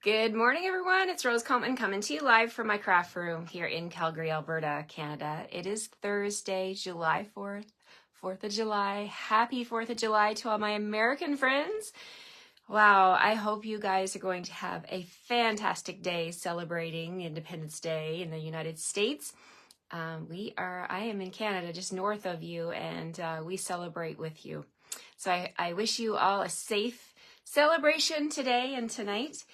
Good morning, everyone. It's Rose Coleman coming to you live from my craft room here in Calgary, Alberta, Canada. It is Thursday, July 4th, 4th of July. Happy 4th of July to all my American friends. Wow, I hope you guys are going to have a fantastic day celebrating Independence Day in the United States. I am in Canada, just north of you, and we celebrate with you. So I wish you all a safe celebration today and tonight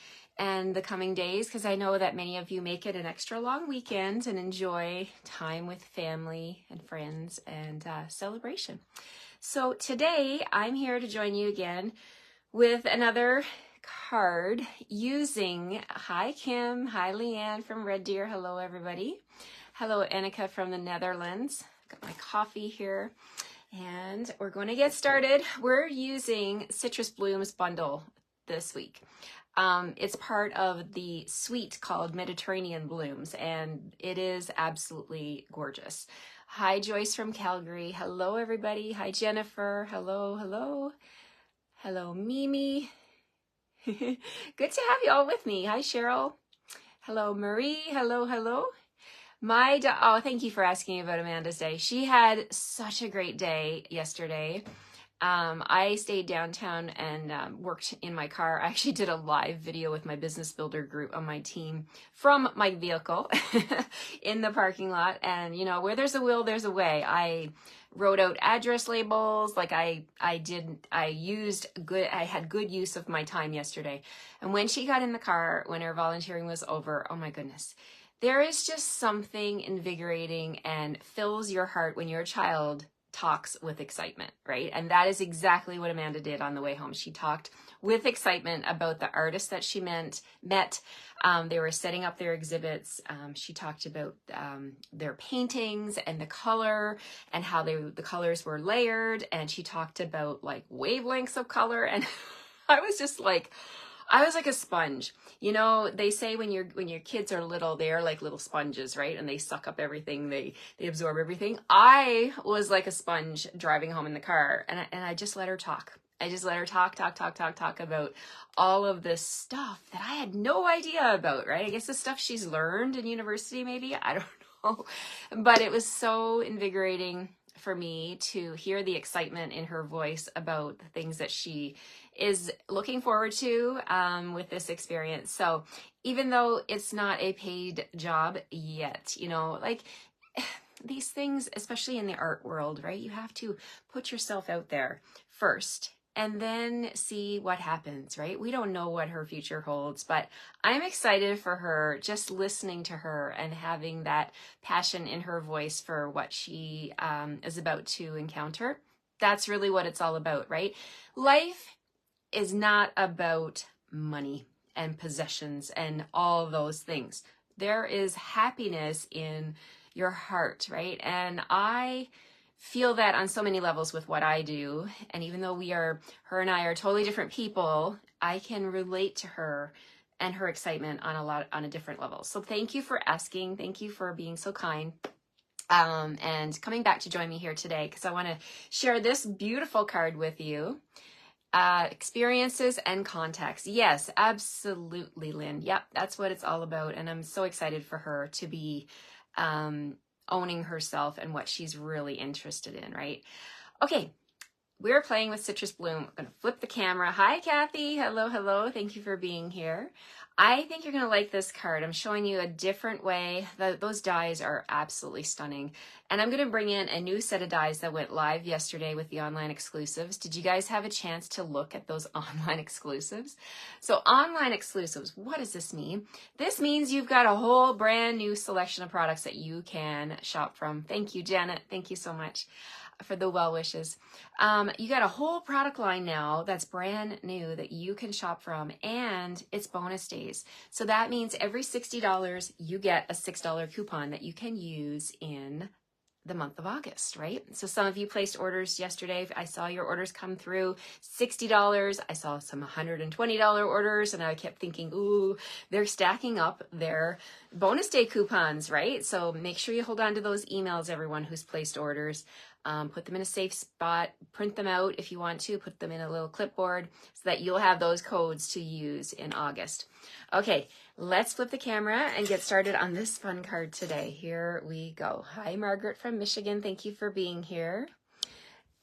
and the coming days, because I know that many of you make it an extra long weekend and enjoy time with family and friends and celebration. So today I'm here to join you again with another card using, hi Kim, hi Leanne from Red Deer, hello everybody. Hello Annika from the Netherlands. Got my coffee here and we're going to get started. We're using Citrus Blooms bundle this week. It's part of the suite called Mediterranean Blooms, and it is absolutely gorgeous. Hi, Joyce from Calgary. Hello, everybody. Hi, Jennifer. Hello, hello. Hello, Mimi. Good to have you all with me. Hi, Cheryl. Hello, Marie. Hello, hello. Oh, thank you for asking about Amanda's day. She had such a great day yesterday. I stayed downtown and worked in my car. I actually did a live video with my business builder group on my team from my vehicle in the parking lot. And you know, where there's a will, there's a way. I wrote out address labels. Like I had good use of my time yesterday. And when she got in the car, when her volunteering was over, oh my goodness. There is just something invigorating and fills your heart when your child talks with excitement, right? And that is exactly what Amanda did on the way home. She talked with excitement about the artists that she met. They were setting up their exhibits. She talked about their paintings and the color and how the colors were layered. And she talked about like wavelengths of color. And I was like a sponge. You know, they say when your kids are little, they're like little sponges, right? And they suck up everything. They absorb everything. I was like a sponge driving home in the car, and I just let her talk. I just let her talk about all of this stuff that I had no idea about, right? I guess the stuff she's learned in university, maybe. I don't know. But it was so invigorating for me to hear the excitement in her voice about the things that she is looking forward to with this experience. So even though it's not a paid job yet, you know, like these things, especially in the art world, right? You have to put yourself out there first and then see what happens, right? We don't know what her future holds, but I'm excited for her, just listening to her and having that passion in her voice for what she is about to encounter. That's really what it's all about, right? Life is not about money and possessions and all those things. There is happiness in your heart, right? And I feel that on so many levels with what I do. And even though her and I are totally different people, I can relate to her and her excitement on a different level. So thank you for asking. Thank you for being so kind. And coming back to join me here today, because I want to share this beautiful card with you. Experiences and context. Yes, absolutely, Lynn. Yep, that's what it's all about. And I'm so excited for her to be owning herself and what she's really interested in, right? Okay, we're playing with Citrus Bloom. I'm going to flip the camera. Hi, Kathy. Hello, hello. Thank you for being here. I think you're going to like this card. I'm showing you a different way. Those dies are absolutely stunning. And I'm going to bring in a new set of dies that went live yesterday with the online exclusives. Did you guys have a chance to look at those online exclusives? So online exclusives, what does this mean? This means you've got a whole brand new selection of products that you can shop from. Thank you, Janet. Thank you so much for the well wishes. You got a whole product line now that's brand new that you can shop from, and it's bonus days. So that means every $60 you get a $6 coupon that you can use in the month of August, right? So some of you placed orders yesterday. I saw your orders come through, $60. I saw some $120 orders, and I kept thinking, ooh, they're stacking up their bonus day coupons, right? So make sure you hold on to those emails, everyone who's placed orders. Put them in a safe spot, print them out if you want to, put them in a little clipboard so that you'll have those codes to use in August. Okay, let's flip the camera and get started on this fun card today. Here we go. Hi, Margaret from Michigan. Thank you for being here.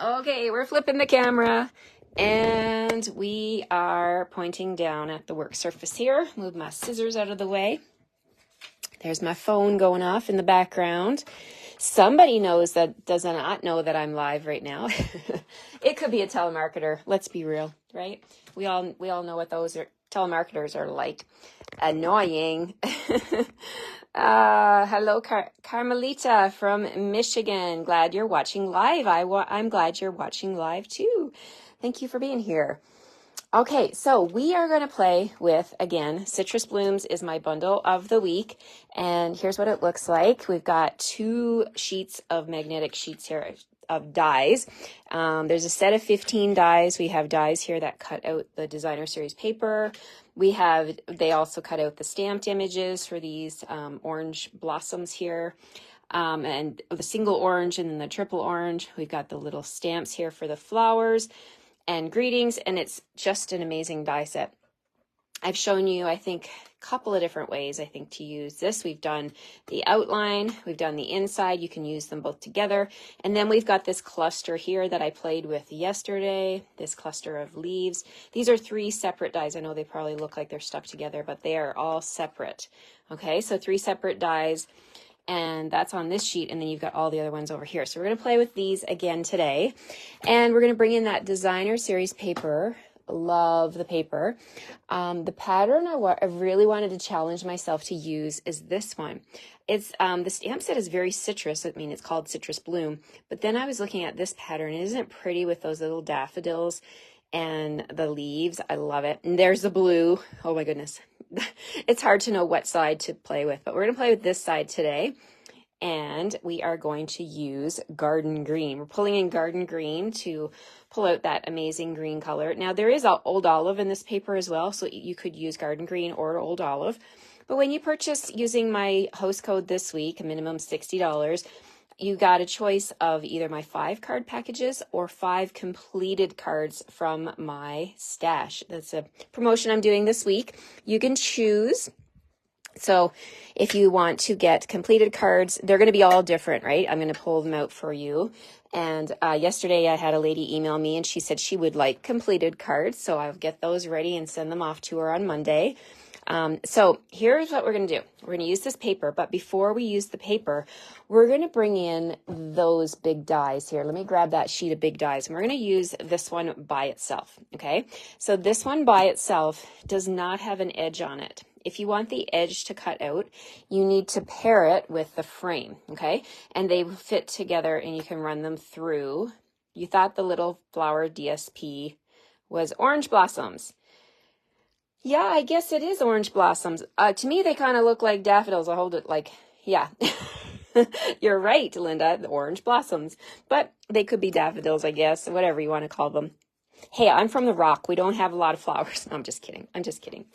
Okay, we're flipping the camera and we are pointing down at the work surface here. Move my scissors out of the way. There's my phone going off in the background. Somebody does not know that I'm live right now. It could be a telemarketer. Let's be real, right? We all know what those telemarketers are like. Annoying. Hello, Carmelita from Michigan. Glad you're watching live. I'm glad you're watching live too. Thank you for being here. Okay, so we are going to play with, again, Citrus Blooms is my bundle of the week, and here's what it looks like. We've got 2 sheets of magnetic sheets here of dies. There's a set of 15 dies. We have dies here that cut out the designer series paper. They also cut out the stamped images for these orange blossoms here. And the single orange and then the triple orange. We've got the little stamps here for the flowers and greetings, and it's just an amazing die set. I've shown you, I think, a couple of different ways, I think, to use this. We've done the outline, we've done the inside, you can use them both together. And then we've got this cluster here that I played with yesterday, this cluster of leaves. These are 3 separate dies. I know they probably look like they're stuck together, but they are all separate. Okay, so 3 separate dies. And that's on this sheet, and then you've got all the other ones over here. So we're going to play with these again today, and we're going to bring in that designer series paper. Love the paper. The pattern I really wanted to challenge myself to use is this one. It's the stamp set is very citrus. I mean, it's called Citrus Bloom, but then I was looking at this pattern. Isn't it pretty with those little daffodils and the leaves? I love it. And there's the blue. Oh my goodness. It's hard to know what side to play with, but we're going to play with this side today, and we are going to use Garden Green. We're pulling in Garden Green to pull out that amazing green color. Now, there is Old Olive in this paper as well, so you could use Garden Green or Old Olive, but when you purchase using my host code this week, a minimum $60, you got a choice of either my 5 card packages or 5 completed cards from my stash. That's a promotion I'm doing this week. You can choose. So if you want to get completed cards, they're going to be all different, right? I'm going to pull them out for you. And yesterday I had a lady email me and she said she would like completed cards. So I'll get those ready and send them off to her on Monday. So here's what we're going to do. We're going to use this paper, but before we use the paper, we're going to bring in those big dies here. Let me grab that sheet of big dies, and we're going to use this one by itself. Okay. So this one by itself does not have an edge on it. If you want the edge to cut out, you need to pair it with the frame. Okay. And they fit together and you can run them through. You thought the little flower DSP was orange blossoms. Yeah, I guess it is orange blossoms. To me, they kind of look like daffodils. I'll hold it like, yeah. You're right, Linda, the orange blossoms. But they could be daffodils, I guess, whatever you want to call them. Hey, I'm from the Rock. We don't have a lot of flowers. No, I'm just kidding. I'm just kidding.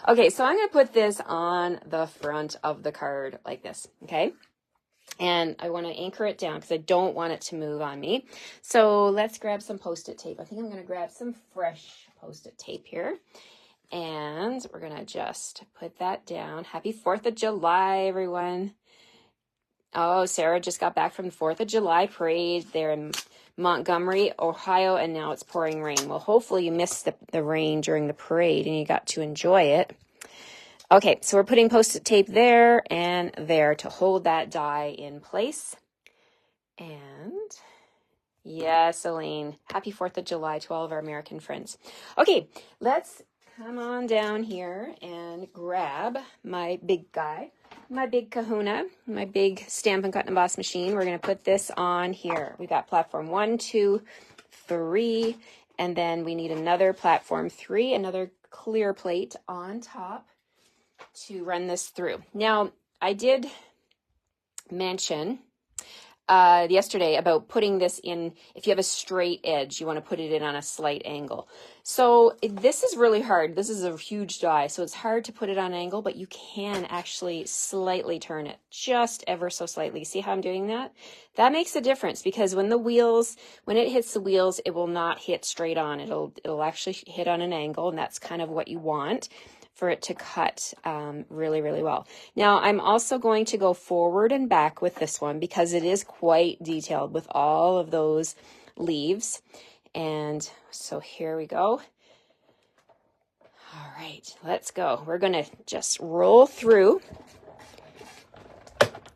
Okay, so I'm going to put this on the front of the card like this, okay? And I want to anchor it down because I don't want it to move on me. So let's grab some Post-it tape. I think I'm going to grab some fresh Post-it tape here. And we're going to just put that down. Happy 4th of July, everyone. Oh, Sarah just got back from the 4th of July parade there in Montgomery, Ohio, and now it's pouring rain. Well, hopefully you missed the rain during the parade and you got to enjoy it. Okay, so we're putting Post-it tape there and there to hold that die in place. And yes, Elaine, happy 4th of July to all of our American friends. Okay, let's come on down here and grab my big guy, my big kahuna, my big Stampin' Cut and Emboss machine. We're going to put this on here. We've got platform 1, 2, 3, and then we need another platform 3, another clear plate on top to run this through. Now, I did mention yesterday about putting this in, if you have a straight edge, you want to put it in on a slight angle. So this is really hard. This is a huge die, so it's hard to put it on an angle, but you can actually slightly turn it, just ever so slightly. See how I'm doing that? That makes a difference, because when it hits the wheels, it will not hit straight on. It'll actually hit on an angle, and that's kind of what you want for it to cut really, really well. Now, I'm also going to go forward and back with this one because it is quite detailed with all of those leaves. And so here we go. All right, let's go. We're going to just roll through.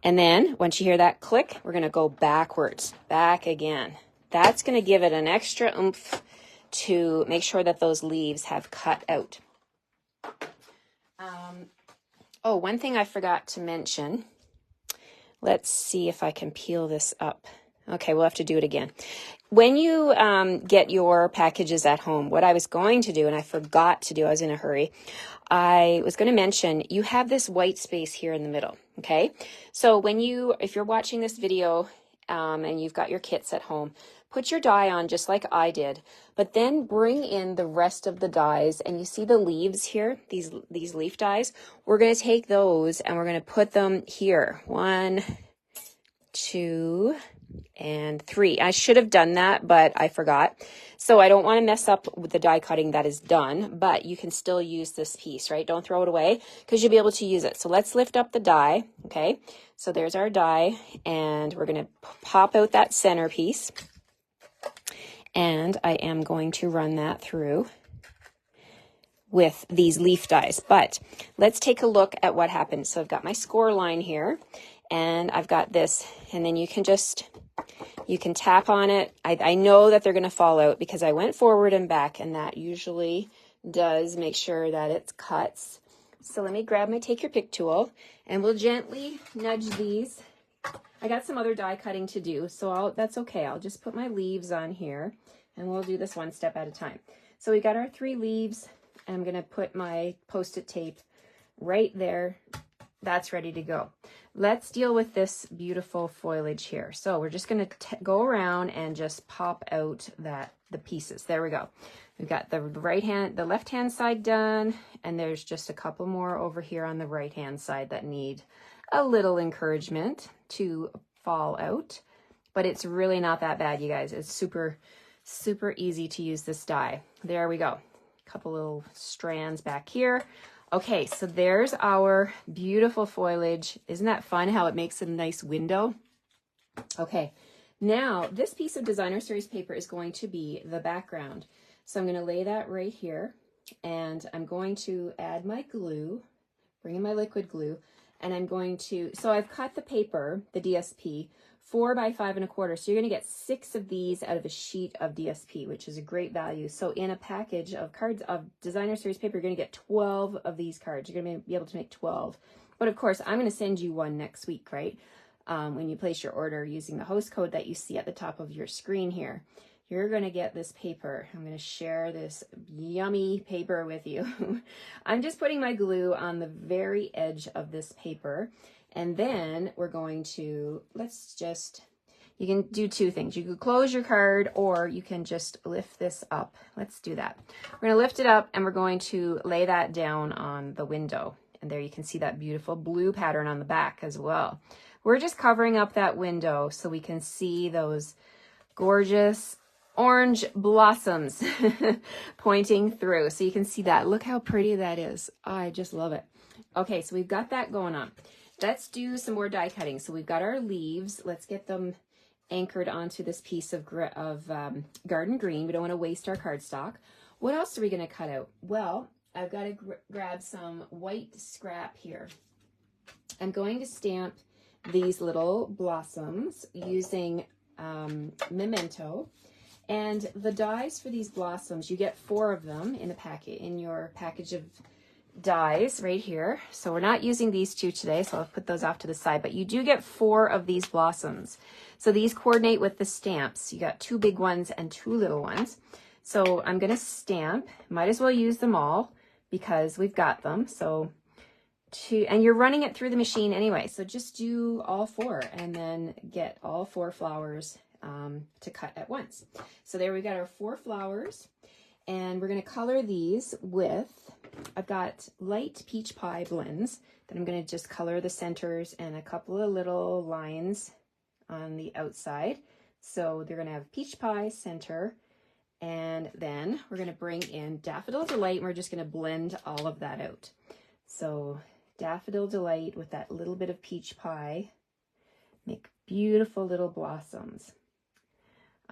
And then once you hear that click, we're going to go backwards, back again. That's going to give it an extra oomph to make sure that those leaves have cut out. Oh, one thing I forgot to mention. Let's see if I can peel this up. Okay, we'll have to do it again. When you get your packages at home, what I was going to do, and I forgot to do, I was in a hurry, I was going to mention you have this white space here in the middle, okay? So if you're watching this video and you've got your kits at home, put your die on just like I did, but then bring in the rest of the dies, and you see the leaves here, these leaf dies. We're going to take those and we're going to put them here. 1, 2, and 3. I should have done that, but I forgot. So I don't want to mess up with the die cutting that is done, but you can still use this piece, right? Don't throw it away because you'll be able to use it. So let's lift up the die, okay? So there's our die, and we're going to pop out that center piece. And I am going to run that through with these leaf dies. But let's take a look at what happened. So I've got my score line here, and I've got this, and then you can tap on it. I know that they're going to fall out because I went forward and back, and that usually does make sure that it cuts. So let me grab my take your pick tool, and we'll gently nudge these. I got some other die cutting to do, so that's okay. I'll just put my leaves on here, and we'll do this one step at a time. So we got our 3 leaves, and I'm going to put my Post-it tape right there. That's ready to go. Let's deal with this beautiful foliage here. So we're just going to go around and just pop out the pieces. There we go. We've got the left-hand side done, and there's just a couple more over here on the right-hand side that need a little encouragement to fall out, but it's really not that bad, you guys. It's super, super easy to use this die. There we go. A couple little strands back here. Okay, so there's our beautiful foliage. Isn't that fun how it makes a nice window? Okay, now this piece of Designer Series paper is going to be the background. So I'm going to lay that right here, and I'm going to add my glue, bring in my liquid glue, and I'm going to, so I've cut the paper, the DSP, 4 by 5 1/4. So you're going to get 6 of these out of a sheet of DSP, which is a great value. So in a package of cards of Designer Series paper, you're going to get 12 of these cards. You're going to be able to make 12. But of course, I'm going to send you one next week, right? When you place your order using the host code that you see at the top of your screen here. You're going to get this paper. I'm going to share this yummy paper with you. I'm just putting my glue on the very edge of this paper. And then we're going to, you can do 2 things. You could close your card, or you can just lift this up. Let's do that. We're going to lift it up, and we're going to lay that down on the window. And there you can see that beautiful blue pattern on the back as well. We're just covering up that window so we can see those gorgeous orange blossoms pointing through. So you can see that. Look how pretty that is. Oh, I just love it. Okay, so we've got that going on. Let's do some more die cutting. So we've got our leaves. Let's get them anchored onto this piece of garden green. We don't want to waste our cardstock. What else are we going to cut out? Well, I've got to grab some white scrap here. I'm going to stamp these little blossoms using Memento. And the dies for these blossoms, you get 4 of them in your package of dies right here. So we're not using these 2 today, so I'll put those off to the side, but you do get 4 of these blossoms. So these coordinate with the stamps. You got 2 big ones and 2 little ones. So I'm going to stamp. Might as well use them all because we've got them. So and you're running it through the machine anyway. So just do all 4 and then get all 4 flowers to cut at once. So there we got our 4 flowers. And we're going to color these with, I've got light peach pie blends that I'm going to just color the centers and a couple of little lines on the outside. So they're going to have peach pie center, and then we're going to bring in Daffodil Delight, and we're just going to blend all of that out. So Daffodil Delight with that little bit of peach pie, make beautiful little blossoms.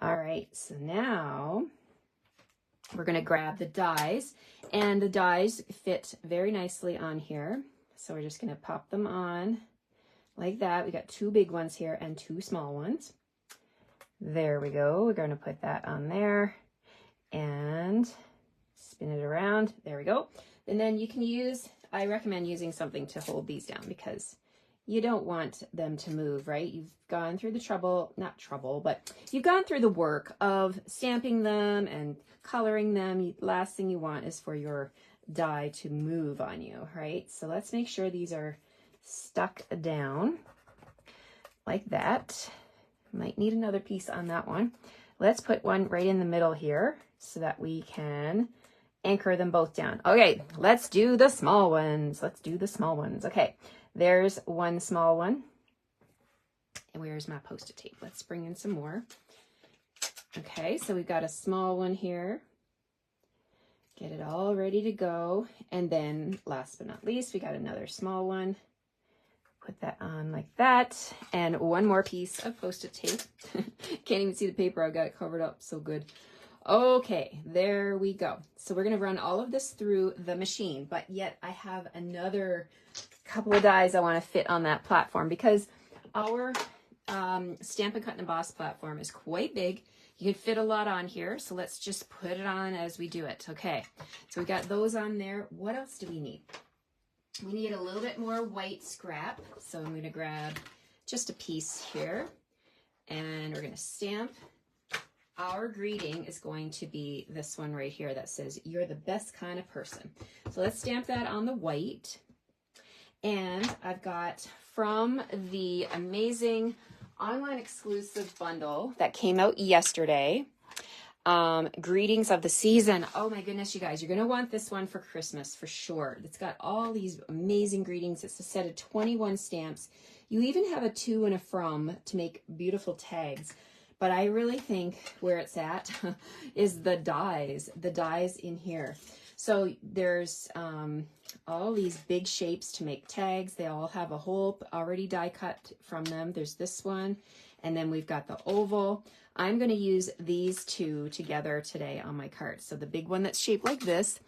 All right, so now we're going to grab the dies, and the dies fit very nicely on here. So we're just going to pop them on like that. We got 2 big ones here and 2 small ones. There we go. We're going to put that on there and spin it around. There we go. And then you can use, I recommend using something to hold these down because you don't want them to move, right? You've gone through the trouble, not trouble, but you've gone through the work of stamping them and coloring them. Last thing you want is for your die to move on you, right? So let's make sure these are stuck down like that. Might need another piece on that one. Let's put one right in the middle here so that we can anchor them both down. Okay, let's do the small ones. Let's do the small ones. Okay, there's one small one. And where's my Post-it tape? Let's bring in some more. Okay, so we've got a small one here. Get it all ready to go. And then last but not least, we got another small one. Put that on like that. And one more piece of Post-it tape. Can't even see the paper. I got it covered up so good. Okay, there we go. So we're going to run all of this through the machine, but yet I have another couple of dies I want to fit on that platform because our Stampin' Cut and Emboss platform is quite big. You can fit a lot on here, so let's just put it on as we do it. Okay, so we got those on there. What else do we need? We need a little bit more white scrap, so I'm going to grab just a piece here, and we're going to stamp. Our greeting is going to be this one right here that says, "You're the best kind of person." So let's stamp that on the white. And I've got from the amazing online exclusive bundle that came out yesterday, Greetings of the Season. Oh my goodness, you guys, you're going to want this one for Christmas for sure. It's got all these amazing greetings. It's a set of 21 stamps. You even have a to and a from to make beautiful tags. But I really think where it's at is the dies in here. So there's all these big shapes to make tags. They all have a hole already die cut from them. There's this one, and then we've got the oval. I'm going to use these two together today on my card. So the big one that's shaped like this,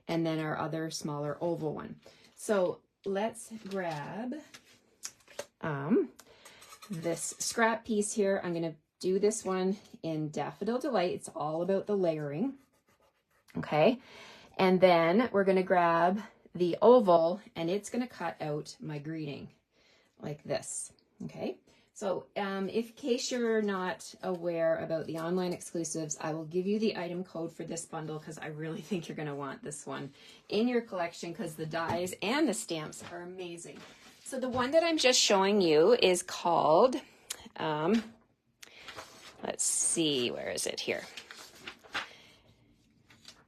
and then our other smaller oval one. So let's grab this scrap piece here. I'm going to do this one in Daffodil Delight. It's all about the layering. Okay. And then we're going to grab the oval, and it's going to cut out my greeting like this. Okay. So in case you're not aware about the online exclusives, I will give you the item code for this bundle because I really think you're going to want this one in your collection because the dies and the stamps are amazing. So the one that I'm just showing you is called, let's see, where is it here?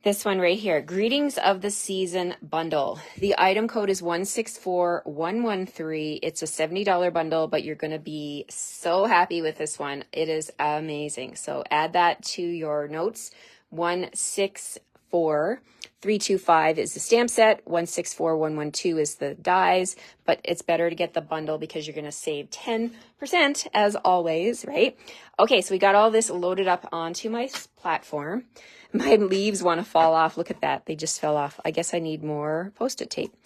This one right here, Greetings of the Season bundle. The item code is 164113. It's a $70 bundle, but you're going to be so happy with this one. It is amazing. So add that to your notes. 164325 is the stamp set. 164112 is the dies, but it's better to get the bundle because you're going to save 10% as always, right? Okay, so we got all this loaded up onto my platform. My leaves want to fall off. Look at that. They just fell off. I guess I need more Post-it tape.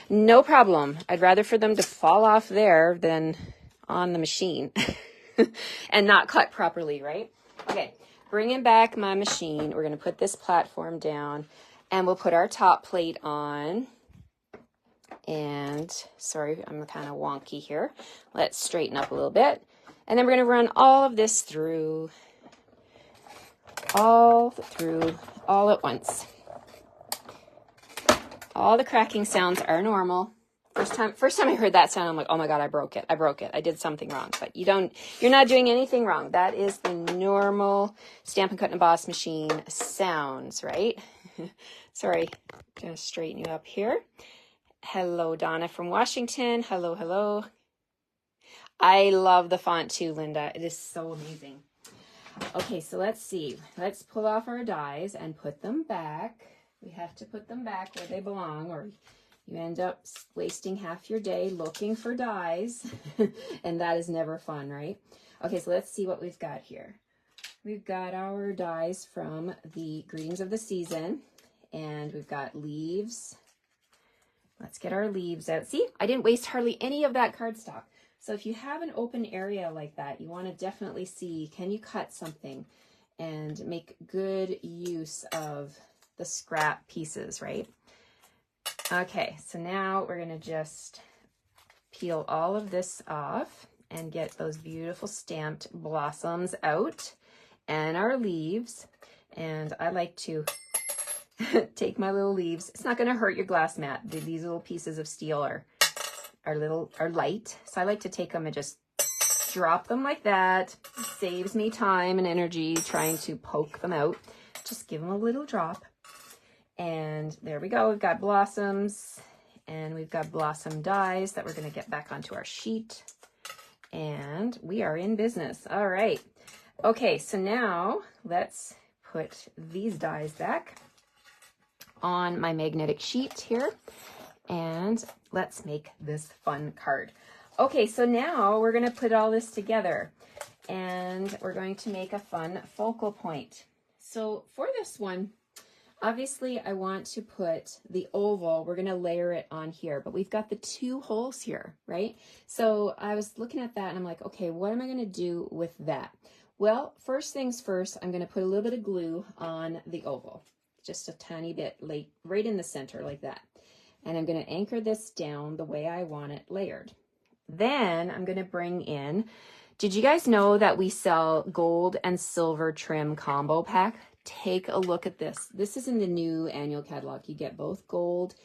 No problem. I'd rather for them to fall off there than on the machine and not cut properly, right? Okay, bringing back my machine. We're going to put this platform down and we'll put our top plate on. And sorry, I'm kind of wonky here. Let's straighten up a little bit. And then we're going to run all of this through all at once. All the cracking sounds are normal. First time I heard that sound, I'm like, oh my God, I broke it. I did something wrong. But you're not doing anything wrong. That is the normal Stampin' Cut and Emboss machine sounds, right? Sorry, gonna straighten you up here. Hello, Donna from Washington. Hello, hello. I love the font too, Linda. It is so amazing. Okay, so let's see. Let's pull off our dies and put them back. We have to put them back where they belong, or you end up wasting half your day looking for dies, and that is never fun, right? Okay, so let's see what we've got here. We've got our dies from the Greetings of the Season, and we've got leaves. Let's get our leaves out. See, I didn't waste hardly any of that cardstock. So if you have an open area like that, you want to definitely see, can you cut something and make good use of the scrap pieces, right? Okay, so now we're going to just peel all of this off and get those beautiful stamped blossoms out and our leaves. And I like to take my little leaves. It's not going to hurt your glass mat. These little pieces of steel are light. So I like to take them and just drop them like that. It saves me time and energy trying to poke them out. Just give them a little drop. And there we go. We've got blossoms and we've got blossom dies that we're going to get back onto our sheet. And we are in business. All right. Okay, so now let's put these dies back on my magnetic sheet here. And let's make this fun card. Okay, so now we're going to put all this together and we're going to make a fun focal point. So for this one, obviously I want to put the oval, we're going to layer it on here, but we've got the 2 holes here, right? So I was looking at that and I'm like, okay, what am I going to do with that? Well, first things first, I'm going to put a little bit of glue on the oval, just a tiny bit, like right in the center like that. And I'm going to anchor this down the way I want it layered. Then I'm going to bring in, did you guys know that we sell gold and silver trim combo pack? Take a look at this. This is in the new annual catalog. You get both gold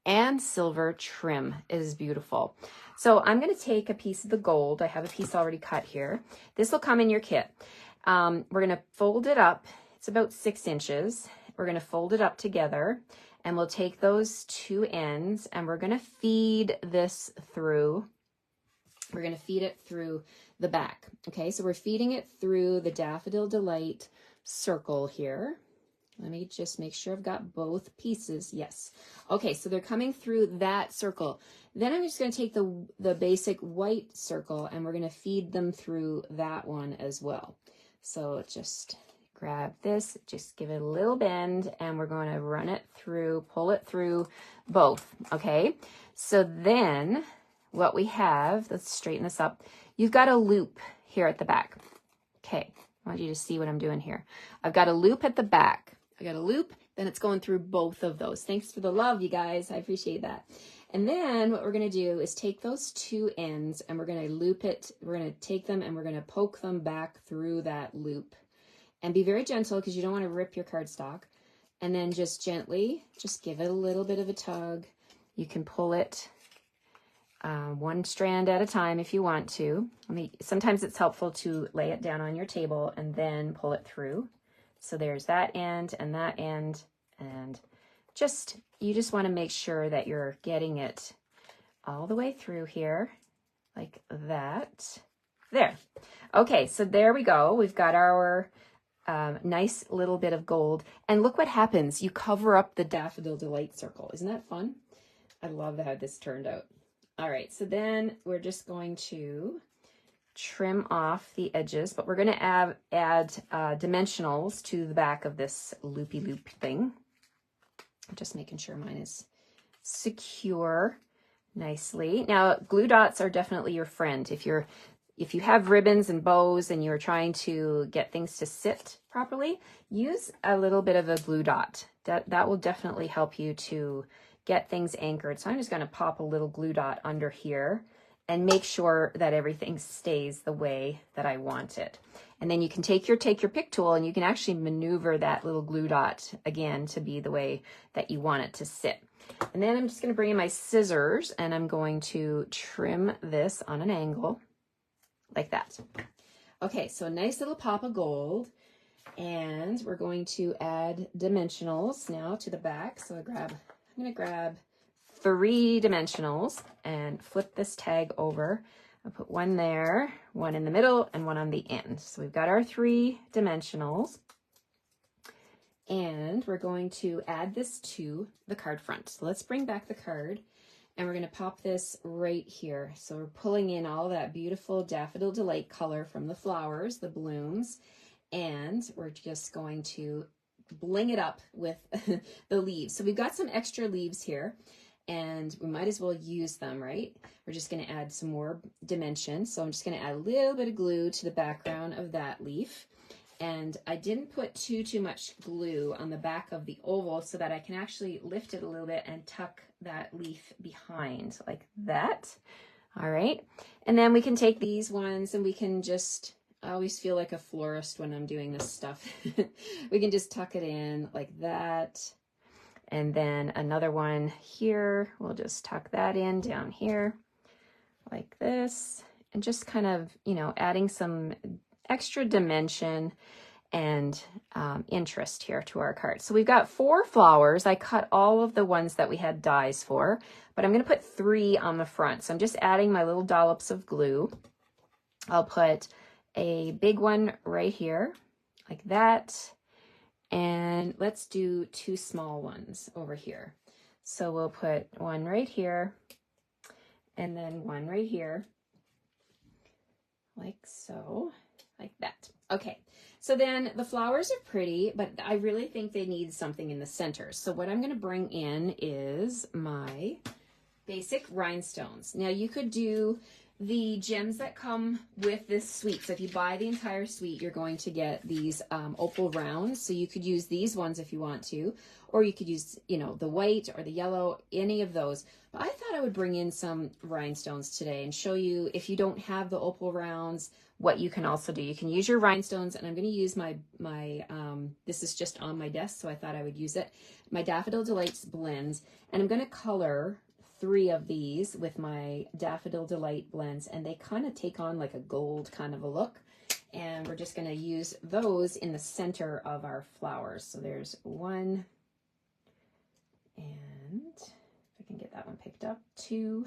and silver trim. It is beautiful. So I'm going to take a piece of the gold. I have a piece already cut here. This will come in your kit. We're going to fold it up. It's about 6 inches. We're going to fold it up together. And we'll take those 2 ends and we're going to feed this through. We're going to feed it through the back. Okay, so we're feeding it through the Daffodil Delight circle here. Let me just make sure I've got both pieces. Yes. Okay, so they're coming through that circle. Then I'm just going to take the basic white circle and we're going to feed them through that one as well. So just grab this, just give it a little bend, and we're going to run it through, pull it through both, okay? So then what we have, let's straighten this up. You've got a loop here at the back. Okay, I want you to see what I'm doing here. I've got a loop at the back. I got a loop, then it's going through both of those. Thanks for the love, you guys. I appreciate that. And then what we're going to do is take those 2 ends and we're going to loop it. We're going to take them and we're going to poke them back through that loop. And be very gentle because you don't want to rip your cardstock. And then just gently, just give it a little bit of a tug. You can pull it 1 strand at a time if you want to. Sometimes it's helpful to lay it down on your table and then pull it through. So there's that end and that end. And you just want to make sure that you're getting it all the way through here like that. There. Okay, so there we go. We've got our nice little bit of gold. And look what happens. You cover up the Daffodil Delight circle. Isn't that fun? I love how this turned out. All right, so then we're just going to trim off the edges, but we're going to add dimensionals to the back of this loopy loop thing. I'm just making sure mine is secure nicely. Now, glue dots are definitely your friend. If you have ribbons and bows and you're trying to get things to sit properly, use a little bit of a glue dot. That will definitely help you to get things anchored. So I'm just going to pop a little glue dot under here and make sure that everything stays the way that I want it. And then you can take your pick tool and you can actually maneuver that little glue dot again to be the way that you want it to sit. And then I'm just going to bring in my scissors and I'm going to trim this on an angle like that. Okay, so a nice little pop of gold. And we're going to add dimensionals now to the back. So I'm gonna grab 3 dimensionals and flip this tag over. I'll put one there, one in the middle, and one on the end. So we've got our 3 dimensionals. And we're going to add this to the card front. So let's bring back the card, and we're going to pop this right here. So we're pulling in all that beautiful Daffodil Delight color from the flowers, the blooms, and we're just going to bling it up with the leaves. So we've got some extra leaves here, and we might as well use them, right? We're just going to add some more dimension. So I'm just going to add a little bit of glue to the background of that leaf. And I didn't put too much glue on the back of the oval so that I can actually lift it a little bit and tuck that leaf behind like that. All right. And then we can take these ones and we can just, I always feel like a florist when I'm doing this stuff. We can just tuck it in like that. And then another one here, we'll just tuck that in down here like this. And just kind of, you know, adding some extra dimension and interest here to our card. So we've got 4 flowers. I cut all of the ones that we had dies for, but I'm going to put 3 on the front. So I'm just adding my little dollops of glue. I'll put a big one right here like that. And let's do 2 small ones over here. So we'll put one right here and then one right here like so. Like that. Okay, so then the flowers are pretty, but I really think they need something in the center. So what I'm going to bring in is my basic rhinestones. Now you could do the gems that come with this suite. So if you buy the entire suite, you're going to get these opal rounds. So you could use these ones if you want to, or you could use, you know, the white or the yellow, any of those. But I thought I would bring in some rhinestones today and show you, if you don't have the opal rounds, what you can also do. You can use your rhinestones, and I'm going to use my this is just on my desk, so I thought I would use it, my Daffodil Delights blends, and I'm going to color 3 of these with my Daffodil Delight blends, and they kind of take on like a gold kind of a look, and we're just going to use those in the center of our flowers. So there's 1, and if I can get that one picked up, 2,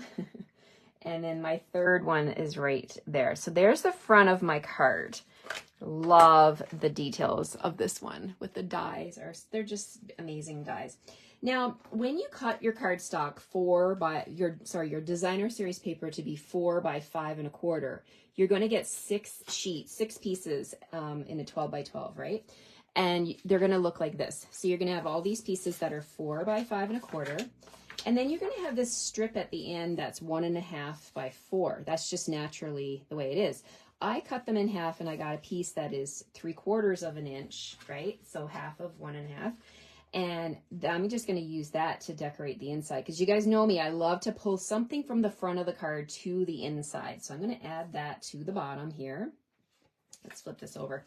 and then my 3rd one is right there. So there's the front of my card. Love the details of this one with the dies. They're just amazing dies. Now, when you cut your cardstock your designer series paper to be 4 by 5 1/4, you're going to get 6 sheets, 6 pieces in a 12 by 12, right? And they're going to look like this. So you're going to have all these pieces that are 4 by 5 1/4. And then you're going to have this strip at the end that's 1 1/2 by 4. That's just naturally the way it is. I cut them in half, and I got a piece that is 3/4 of an inch, right? So half of 1 1/2. And I'm just going to use that to decorate the inside, because you guys know me, I love to pull something from the front of the card to the inside. So I'm going to add that to the bottom here. Let's flip this over.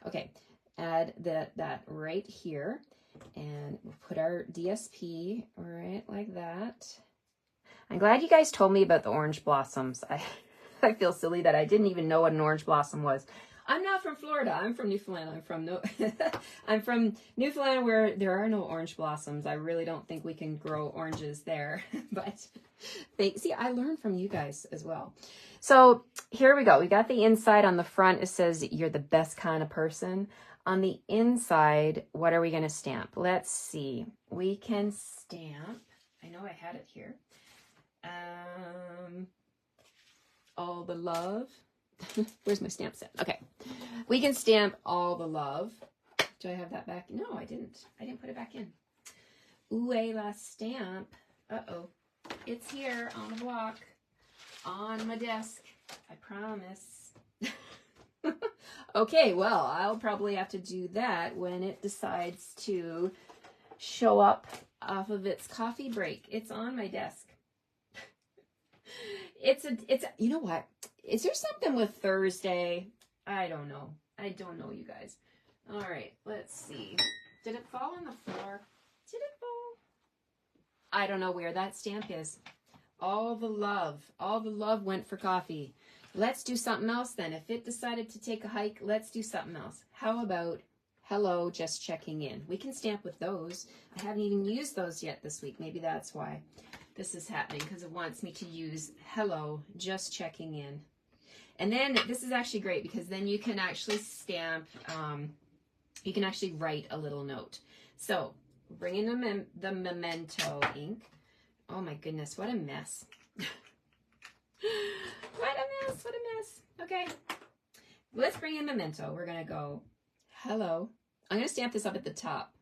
Okay, add that right here. And we'll put our DSP right like that. I'm glad you guys told me about the orange blossoms. I feel silly that I didn't even know what an orange blossom was. I'm not from Florida. I'm from Newfoundland. I'm from Newfoundland, where there are no orange blossoms. I really don't think we can grow oranges there. But see, I learned from you guys as well. So here we go. We got the inside. On the front, it says you're the best kind of person. On the inside, what are we going to stamp? Let's see. We can stamp, I know I had it here, all the love. Where's my stamp set? Okay. We can stamp all the love. Do I have that back? No, I didn't. I didn't put it back in. Ooh, la stamp. Uh-oh. It's here on the block, on my desk. I promise. Okay, well, I'll probably have to do that when it decides to show up off of its coffee break. It's on my desk. You know what? Is there something with Thursday? I don't know. I don't know, you guys. All right, let's see. Did it fall on the floor? Did it fall? I don't know where that stamp is. All the love went for coffee. Let's do something else then. If it decided to take a hike, let's do something else. How about hello, just checking in. We can stamp with those. I haven't even used those yet this week. Maybe that's why this is happening, because it wants me to use hello, just checking in. And then this is actually great because then you can actually stamp, you can actually write a little note. So bring in the Memento ink. Oh my goodness, what a mess. What a mess, what a mess. Okay, let's bring in Memento. We're gonna go hello. I'm gonna stamp this up at the top.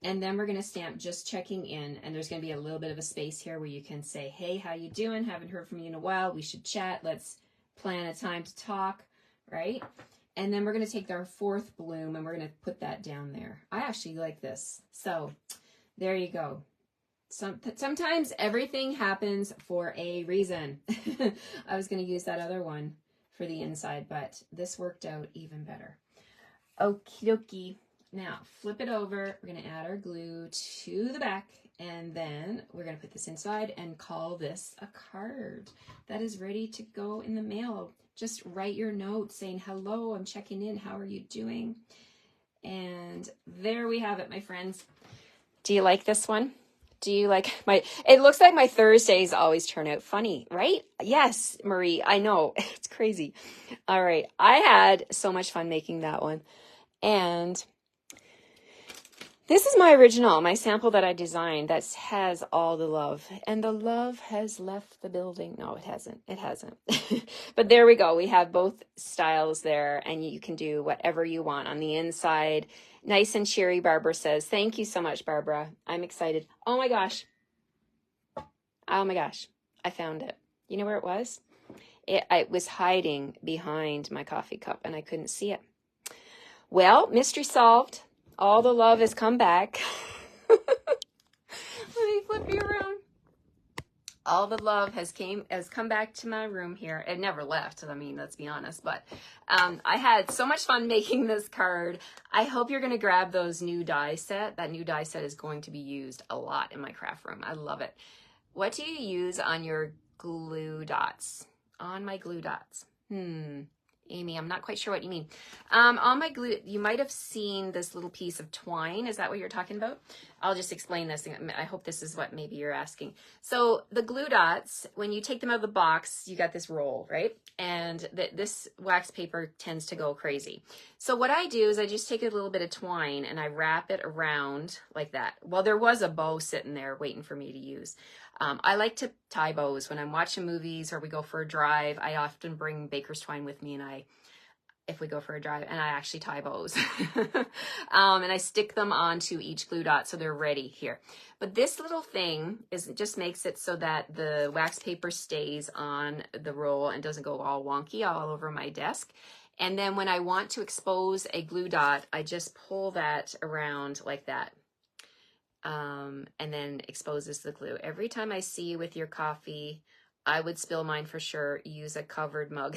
And then we're gonna stamp just checking in, and there's gonna be a little bit of a space here where you can say, hey, how you doing? Haven't heard from you in a while. We should chat. Let's plan a time to talk, right? And then we're gonna take our fourth bloom and we're gonna put that down there. I actually like this. So there you go. Sometimes everything happens for a reason. I was gonna use that other one for the inside, but this worked out even better. Okie dokie. Now flip it over. We're gonna add our glue to the back, and then we're gonna put this inside and call this a card that is ready to go in the mail. Just write your note saying, hello, I'm checking in. How are you doing? And there we have it, my friends. Do you like this one? Do you like it looks like my Thursdays always turn out funny, right? Yes, Marie, I know. It's crazy. All right. I had so much fun making that one. And this is my original, my sample that I designed that has all the love. And the love has left the building. No, it hasn't. It hasn't. But there we go. We have both styles there, and you can do whatever you want on the inside. Nice and cheery, Barbara says. Thank you so much, Barbara. I'm excited. Oh my gosh. Oh my gosh. I found it. You know where it was? It was hiding behind my coffee cup, and I couldn't see it. Well, mystery solved. All the love has come back. Let me flip you around. All the love has come back to my room here. It never left. I mean, let's be honest. But I had so much fun making this card. I hope you're going to grab those new die set. That new die set is going to be used a lot in my craft room. I love it. What do you use on your glue dots? On my glue dots. Amy, I'm not quite sure what you mean. On my glue, you might have seen this little piece of twine. Is that what you're talking about? I'll just explain this. I hope this is what maybe you're asking. So the glue dots, when you take them out of the box, you got this roll, right? And this wax paper tends to go crazy. So what I do is I just take a little bit of twine and I wrap it around like that. Well, there was a bow sitting there waiting for me to use. I like to tie bows when I'm watching movies or we go for a drive. I often bring baker's twine with me, and if we go for a drive, and I actually tie bows. And I stick them onto each glue dot so they're ready here. But this little thing just makes it so that the wax paper stays on the roll and doesn't go all wonky all over my desk. And then when I want to expose a glue dot, I just pull that around like that. And then exposes the glue. Every time I see you with your coffee, I would spill mine for sure. Use a covered mug.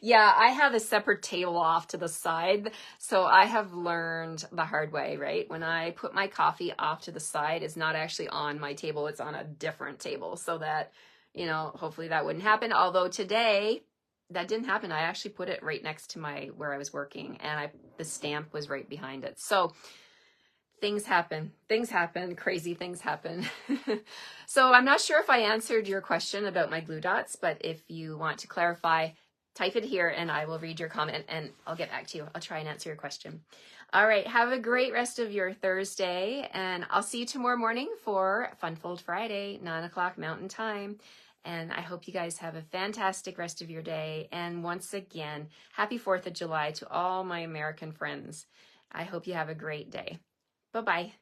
Yeah, I have a separate table off to the side. So I have learned the hard way, right? When I put my coffee off to the side, it's not actually on my table. It's on a different table so that, you know, hopefully that wouldn't happen. Although today that didn't happen. I actually put it right next to where I was working, and the stamp was right behind it. So things happen, crazy things happen. So I'm not sure if I answered your question about my glue dots, but if you want to clarify, type it here and I will read your comment and I'll get back to you. I'll try and answer your question. All right, have a great rest of your Thursday, and I'll see you tomorrow morning for Funfold Friday, 9 o'clock Mountain Time. And I hope you guys have a fantastic rest of your day. And once again, happy 4th of July to all my American friends. I hope you have a great day. Bye-bye.